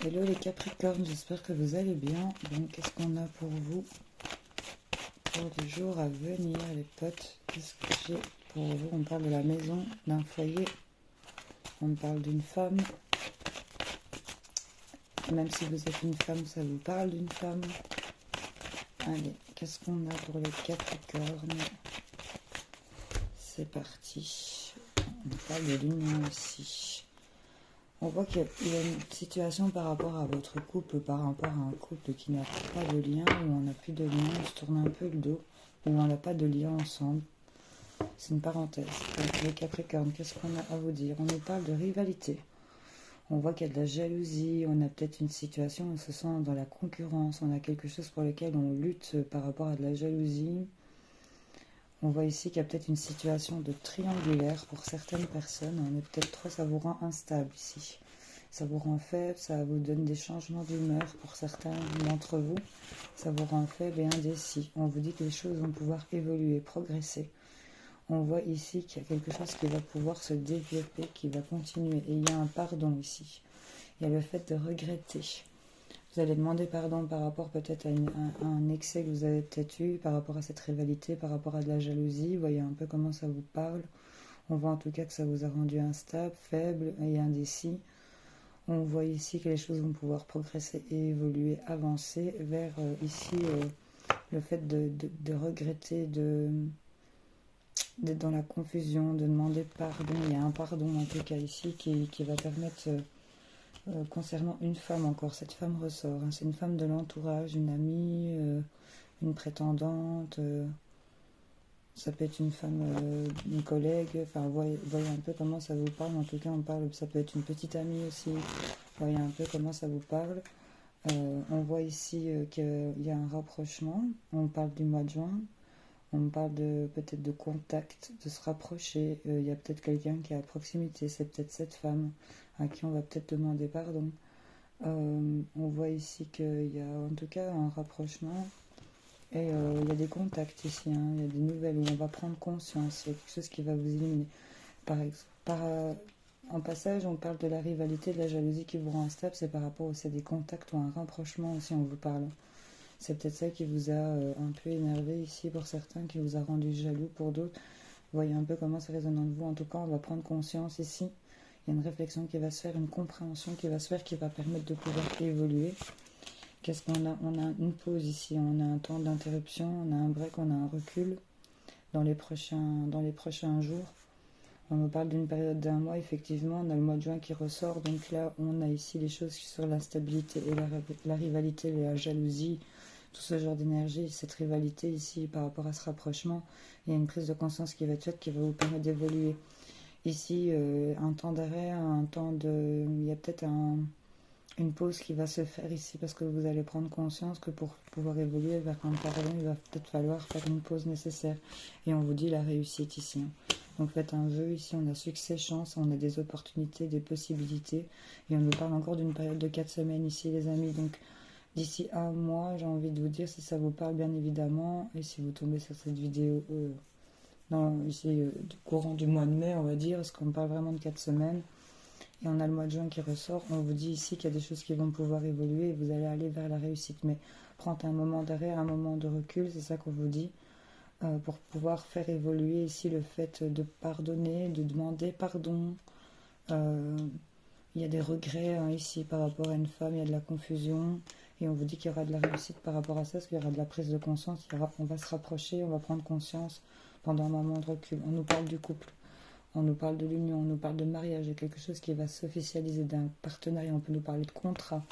Hello les Capricornes, j'espère que vous allez bien. Donc qu'est-ce qu'on a pour vous pour les jours à venir les potes? Qu'est-ce que j'ai pour vous? On parle de la maison, d'un foyer, on parle d'une femme. Même si vous êtes une femme, ça vous parle d'une femme. Allez, qu'est-ce qu'on a pour les Capricornes? C'est parti. On parle de l'union aussi. On voit qu'il y a une situation par rapport à votre couple, par rapport à un couple qui n'a pas de lien, où on n'a plus de lien, on se tourne un peu le dos, où on n'a pas de lien ensemble. C'est une parenthèse. Donc, les Capricornes, qu'est-ce qu'on a à vous dire? On nous parle de rivalité. On voit qu'il y a de la jalousie, on a peut-être une situation où on se sent dans la concurrence, on a quelque chose pour lequel on lutte par rapport à de la jalousie. On voit ici qu'il y a peut-être une situation de triangulaire pour certaines personnes. On est peut-être trop, ça vous rend instable ici. Ça vous rend faible, ça vous donne des changements d'humeur pour certains d'entre vous. Ça vous rend faible et indécis. On vous dit que les choses vont pouvoir évoluer, progresser. On voit ici qu'il y a quelque chose qui va pouvoir se développer, qui va continuer. Et il y a un pardon ici. Il y a le fait de regretter. Vous allez demander pardon par rapport peut-être à un excès que vous avez peut-être eu, par rapport à cette rivalité, par rapport à de la jalousie. Vous voyez un peu comment ça vous parle. On voit en tout cas que ça vous a rendu instable, faible et indécis. On voit ici que les choses vont pouvoir progresser et évoluer, avancer vers ici le fait de regretter, d'être dans la confusion, de demander pardon. Il y a un pardon en tout cas ici qui va permettre... concernant une femme encore, cette femme ressort. Hein. C'est une femme de l'entourage, une amie, une prétendante. Ça peut être une femme, une collègue. Enfin, voyez un peu comment ça vous parle. En tout cas, on parle. Ça peut être une petite amie aussi. Voyez un peu comment ça vous parle. On voit ici qu'il y a un rapprochement. On parle du mois de juin. On parle de peut-être de contact, de se rapprocher. Il y a peut-être quelqu'un qui est à proximité. C'est peut-être cette femme à qui on va peut-être demander pardon. On voit ici qu'il y a en tout cas un rapprochement. Et il y a des contacts ici. Hein. Il y a des nouvelles où on va prendre conscience. Il y a quelque chose qui va vous illuminer. En passage, on parle de la rivalité, de la jalousie qui vous rend instable. C'est par rapport aussi à des contacts ou à un rapprochement aussi, on vous parle. C'est peut-être ça qui vous a un peu énervé ici pour certains, qui vous a rendu jaloux pour d'autres. Voyez un peu comment ça résonne en vous. En tout cas, on va prendre conscience ici. Il y a une réflexion qui va se faire, une compréhension qui va se faire, qui va permettre de pouvoir évoluer. Qu'est-ce qu'on a? On a une pause ici, on a un temps d'interruption, on a un break, on a un recul dans les prochains jours. On nous parle d'une période d'un mois, effectivement, on a le mois de juin qui ressort. Donc là, on a ici les choses sur l'instabilité et la rivalité, et la jalousie, tout ce genre d'énergie, cette rivalité ici par rapport à ce rapprochement. Il y a une prise de conscience qui va être faite, qui va vous permettre d'évoluer. Ici, un temps d'arrêt, il y a peut-être une pause qui va se faire ici parce que vous allez prendre conscience que pour pouvoir évoluer vers un pardon, il va peut-être falloir faire une pause nécessaire. Et on vous dit la réussite ici. Hein. Donc faites un vœu, ici on a succès, chance, on a des opportunités, des possibilités. Et on nous parle encore d'une période de 4 semaines ici les amis. Donc d'ici un mois, j'ai envie de vous dire si ça vous parle bien évidemment. Et si vous tombez sur cette vidéo ici, courant du mois de mai, on va dire, parce qu'on parle vraiment de 4 semaines. Et on a le mois de juin qui ressort. On vous dit ici qu'il y a des choses qui vont pouvoir évoluer et vous allez aller vers la réussite. Mais prendre un moment d'arrêt, un moment de recul, c'est ça qu'on vous dit, pour pouvoir faire évoluer ici le fait de pardonner, de demander pardon. Il y a des regrets hein, ici par rapport à une femme, il y a de la confusion. Et on vous dit qu'il y aura de la réussite par rapport à ça, parce qu'il y aura de la prise de conscience. On va se rapprocher, on va prendre conscience pendant un moment de recul. On nous parle du couple. On nous parle de l'union, on nous parle de mariage, il y a quelque chose qui va s'officialiser d'un partenariat, on peut nous parler de contrat.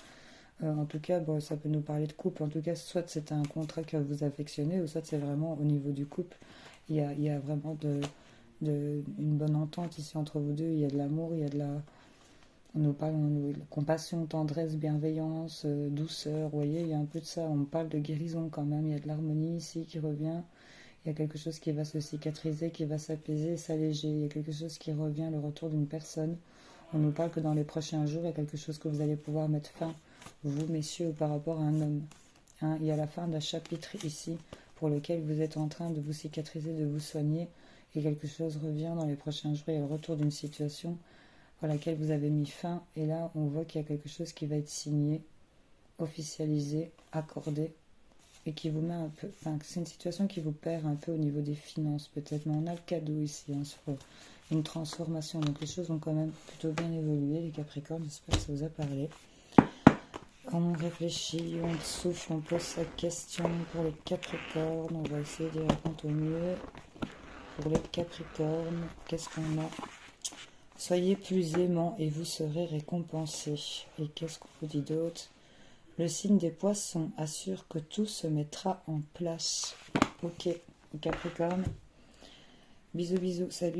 En tout cas, bon, ça peut nous parler de couple. En tout cas, soit c'est un contrat que vous affectionnez, ou soit c'est vraiment au niveau du couple. Il y a vraiment une bonne entente ici entre vous deux. Il y a de l'amour, il y a de la... On nous parle de compassion, tendresse, bienveillance, douceur. Vous voyez, il y a un peu de ça. On parle de guérison quand même. Il y a de l'harmonie ici qui revient. Il y a quelque chose qui va se cicatriser, qui va s'apaiser, s'alléger. Il y a quelque chose qui revient, le retour d'une personne. On nous parle que dans les prochains jours, il y a quelque chose que vous allez pouvoir mettre fin, vous messieurs, par rapport à un homme. Hein, il y a la fin d'un chapitre ici pour lequel vous êtes en train de vous cicatriser, de vous soigner. Et quelque chose revient dans les prochains jours. Il y a le retour d'une situation à laquelle vous avez mis fin. Et là, on voit qu'il y a quelque chose qui va être signé, officialisé, accordé, et qui vous met un peu... Enfin, c'est une situation qui vous perd un peu au niveau des finances, peut-être. Mais on a le cadeau ici, hein, sur une transformation. Donc les choses vont quand même plutôt bien évoluer, les Capricornes. J'espère que ça vous a parlé. On réfléchit, on souffle, on pose sa question pour les Capricornes. On va essayer d'y répondre au mieux. Pour les Capricornes, qu'est-ce qu'on a? Soyez plus aimants et vous serez récompensés. Et qu'est-ce qu'on vous dit d'autre? Le signe des Poissons assure que tout se mettra en place. Ok, Capricorne. Bisous, bisous, salut.